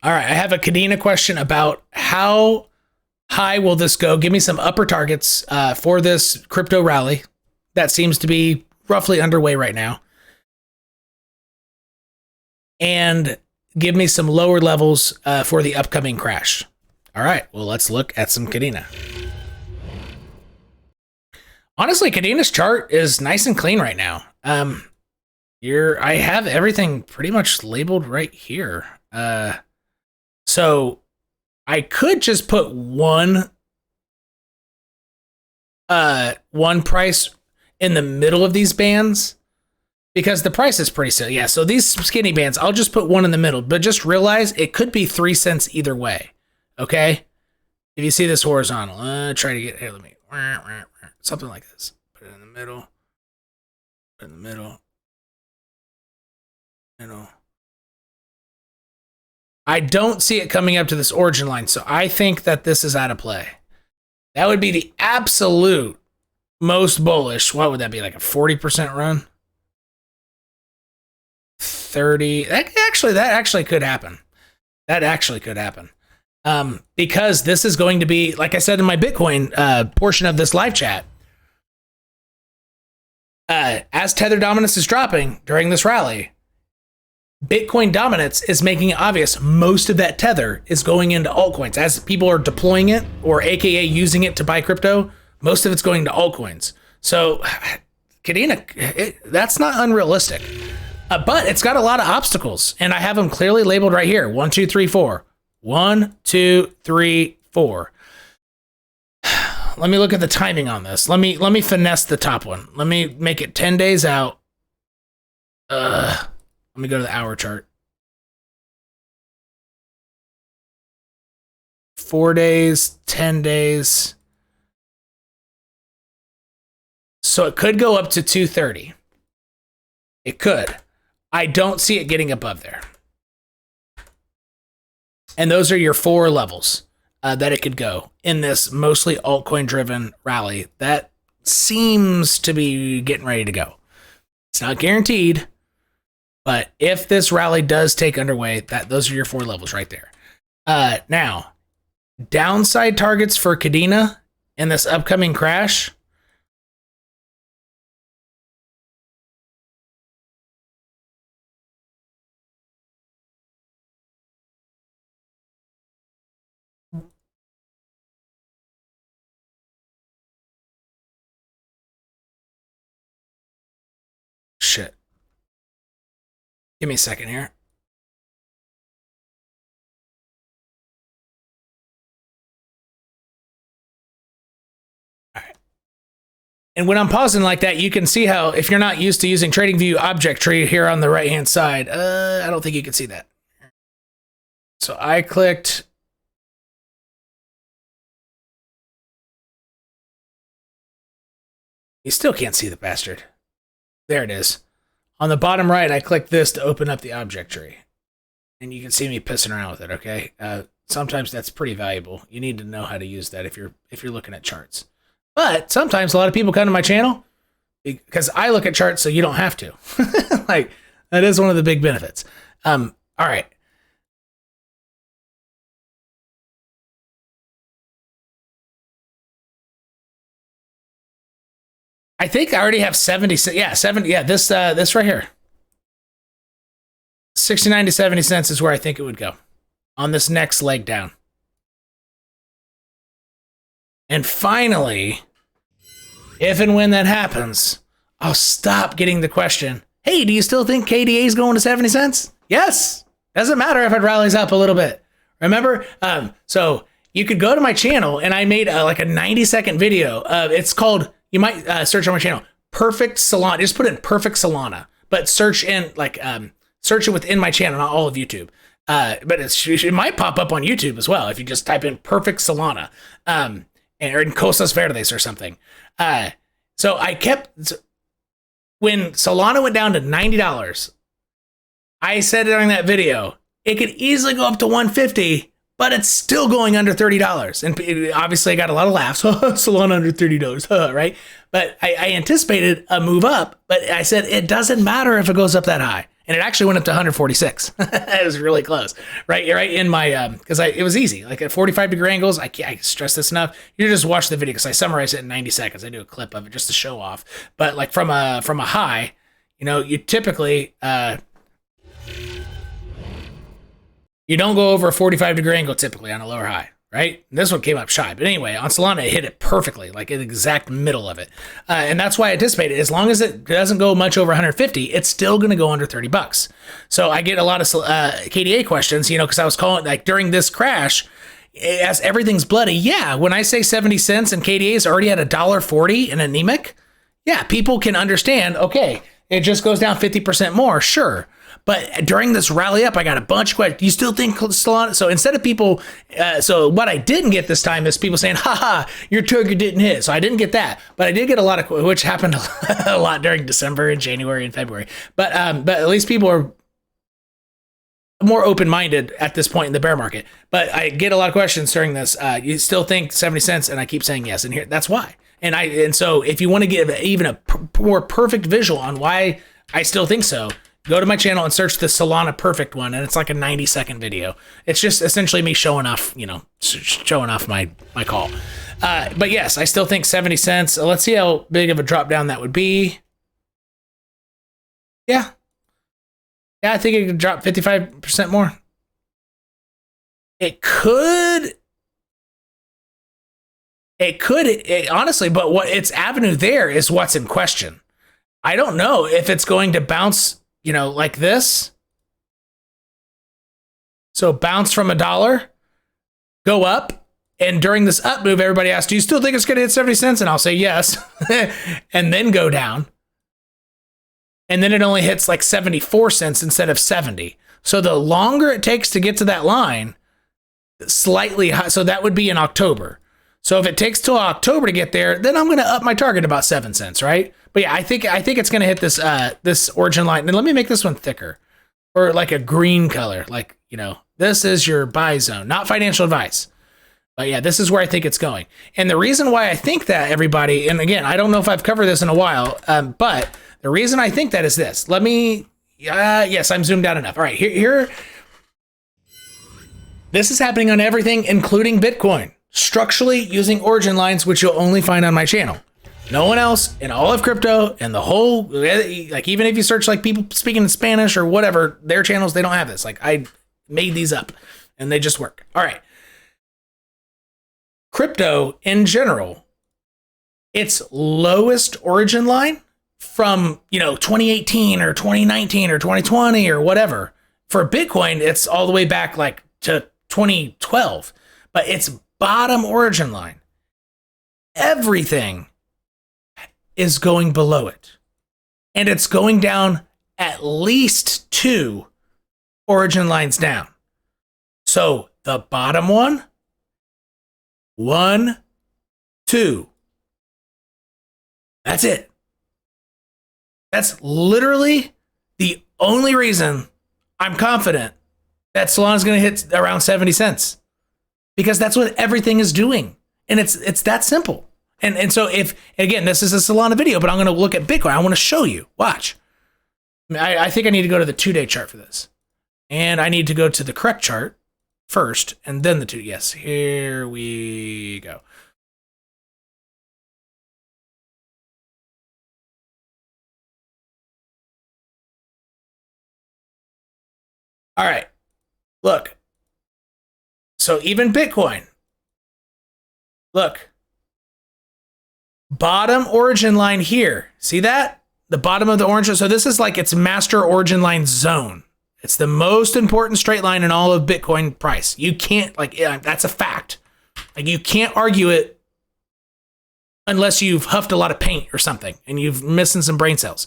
All right, I have a Kadena question about how high will this go? Give me some upper targets for this crypto rally that seems to be roughly underway right now. And give me some lower levels for the upcoming crash. All right, well, let's look at some Kadena. Honestly, Kadena's chart is nice and clean right now. I have everything pretty much labeled right here. So I could just put one price in the middle of these bands because the price is pretty silly. Yeah, so these skinny bands, I'll just put one in the middle, but just realize it could be 3 cents either way. Okay? If you see this horizontal, try to get, here, let me, something like this. Put it in the middle. Put it in the middle. Middle. I don't see it coming up to this origin line, so I think that this is out of play. That would be the absolute most bullish. What would that be, like a 40% run? 30. That actually could happen. That actually could happen. Because this is going to be, like I said in my Bitcoin portion of this live chat, as tether dominance is dropping during this rally, Bitcoin dominance is making it obvious most of that tether is going into altcoins. As people are deploying it, or AKA using it to buy crypto, most of it's going to altcoins. So Kadena, that's not unrealistic. But it's got a lot of obstacles, and I have them clearly labeled right here. 1, 2, 3, 4. 1, 2, 3, 4. Let me look at the timing on this. Let me finesse the top one. Let me make it 10 days out. Let me go to the hour chart. 4 days, 10 days. So it could go up to 230. It could. I don't see it getting above there. And those are your 4 levels that it could go in this mostly altcoin driven rally that seems to be getting ready to go. It's not guaranteed, but if this rally does take underway, those are your 4 levels right there. Now, downside targets for Kadena in this upcoming crash. Shit. Give me a second here. All right. And when I'm pausing like that, you can see how, if you're not used to using TradingView object tree here on the right-hand side, I don't think you can see that. So I clicked. You still can't see the bastard. There it is. On the bottom right, I click this to open up the object tree. And you can see me pissing around with it, okay? Sometimes that's pretty valuable. You need to know how to use that if you're looking at charts. But sometimes a lot of people come to my channel because I look at charts so you don't have to. Like, that is one of the big benefits. All right. I think I already have 70. Yeah, 70. Yeah, this right here. 69 to 70 cents is where I think it would go on this next leg down. And finally, if and when that happens, I'll stop getting the question, hey, do you still think KDA is going to 70 cents? Yes. Doesn't matter if it rallies up a little bit. Remember? So you could go to my channel, and I made like a 90-second video. It's called, you might search on my channel, Perfect Solana. Just put in Perfect Solana, but search in like, search it within my channel, not all of YouTube. But it might pop up on YouTube as well if you just type in Perfect Solana, or in cosasverdes or something. So I kept, when Solana went down to $90, I said during that video, it could easily go up to 150, but it's still going under $30. And obviously I got a lot of laughs. Solana under $30, right? But I anticipated a move up, but I said it doesn't matter if it goes up that high. and it actually went up to 146. It was really close, right in my because it was easy, like at 45-degree angles. I stress this enough. You just watch the video because I summarize it in 90 seconds. I do a clip of it just to show off. But like from a high, you typically you don't go over a 45-degree angle typically on a lower high. Right? And this one came up shy. But anyway, on Solana, it hit it perfectly, like in the exact middle of it. And that's why I anticipated, as long as it doesn't go much over 150, it's still going to go under $30. So I get a lot of KDA questions, because I was calling, like during this crash, as everything's bloody. Yeah, when I say 70 cents and KDA is already at $1.40 in anemic, yeah, people can understand, okay, it just goes down 50% more, sure. But during this rally up, I got a bunch of questions. Do you still think Solana? So instead of people, so what I didn't get this time is people saying, haha, your target didn't hit. So I didn't get that. But I did get a lot of, which happened a lot during December and January and February. But at least people are more open-minded at this point in the bear market. But I get a lot of questions during this. You still think 70 cents? And I keep saying yes. And here, that's why. And so if you want to give even a more perfect visual on why I still think so, go to my channel and search the Solana Perfect one, and it's like a 90-second video. It's just essentially me showing off, showing off my call. But yes, I still think 70 cents. Let's see how big of a drop down that would be. Yeah, I think it could drop 55% more. It could, honestly, but what its avenue there is what's in question. I don't know if it's going to bounce, like this. So bounce from $1, go up, and during this up move, everybody asks, do you still think it's going to hit 70 cents? And I'll say yes, and then go down. And then it only hits like 74 cents instead of 70. So the longer it takes to get to that line, slightly high, so that would be in October. So if it takes till October to get there, then I'm going to up my target about 7 cents, right? But yeah, I think it's going to hit this this origin line. And let me make this one thicker, or like a green color. Like, this is your buy zone, not financial advice. But yeah, this is where I think it's going. And the reason why I think that, everybody, and again, I don't know if I've covered this in a while, but the reason I think that is this. Let me, yes, I'm zoomed out enough. All right, here. This is happening on everything, including Bitcoin. Structurally using origin lines, which you'll only find on my channel. No one else in all of crypto and the whole, like, even if you search like people speaking in Spanish or whatever, their channels, they don't have this. Like, I made these up and they just work. All right. Crypto in general, its lowest origin line from, 2018 or 2019 or 2020 or whatever. For Bitcoin, it's all the way back like to 2012, but its bottom origin line, everything is going below it. And it's going down at least 2 origin lines down. So the bottom one, 1, 2. That's it. That's literally the only reason I'm confident that Solana's going to hit around 70 cents. Because that's what everything is doing. And it's that simple. And so again, this is a Solana video, but I'm going to look at Bitcoin. I want to show you. Watch. I think I need to go to the 2-day chart for this. And I need to go to the correct chart first, and then the 2. Yes, here we go. All right. Look. So even Bitcoin, look, bottom origin line here. See that? The bottom of the orange. So this is like its master origin line zone. It's the most important straight line in all of Bitcoin price. You can't, that's a fact. Like, you can't argue it unless you've huffed a lot of paint or something and you've missing some brain cells.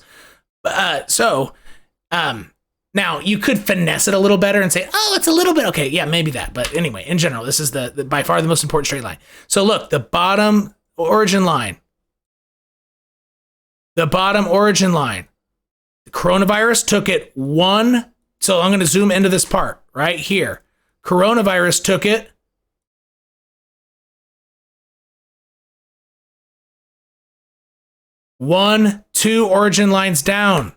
Now, you could finesse it a little better and say, oh, it's a little bit. Okay, yeah, maybe that. But anyway, in general, this is the by far the most important straight line. So look, the bottom origin line. The bottom origin line. The coronavirus took it 1. So I'm going to zoom into this part right here. Coronavirus took it 1, 2 origin lines down.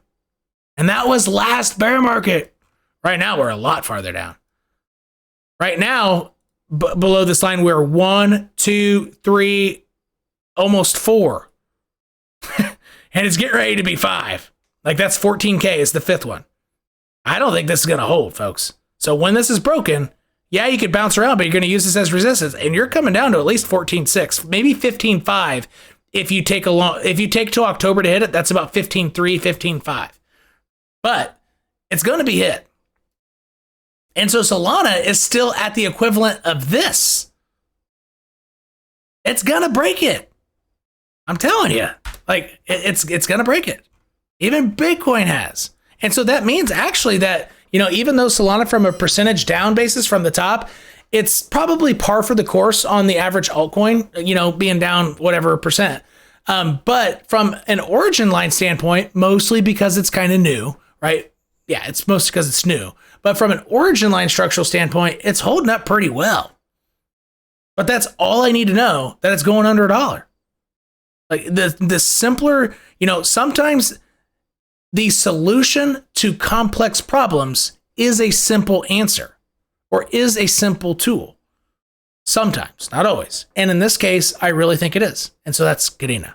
And that was last bear market. Right now, we're a lot farther down. Right now, below this line, we're 1, 2, 3, almost 4. And it's getting ready to be 5. Like, that's 14K is the 5th one. I don't think this is going to hold, folks. So when this is broken, yeah, you could bounce around, but you're going to use this as resistance. And you're coming down to at least 14.6, maybe 15.5. If you take till October to hit it, that's about 15.3, 15.5. But it's going to be hit. And so Solana is still at the equivalent of this. It's going to break it. I'm telling you. Like, it's going to break it. Even Bitcoin has. And so that means actually that, you know, even though Solana from a percentage down basis from the top, it's probably par for the course on the average altcoin, you know, being down whatever percent. But from an origin line standpoint, mostly because it's kind of new, right? Yeah, it's mostly because it's new. But from an origin line structural standpoint, it's holding up pretty well. But that's all I need to know, that it's going under $1. Like the simpler, you know, sometimes the solution to complex problems is a simple answer or is a simple tool. Sometimes, not always. And in this case, I really think it is. And so that's Kadena.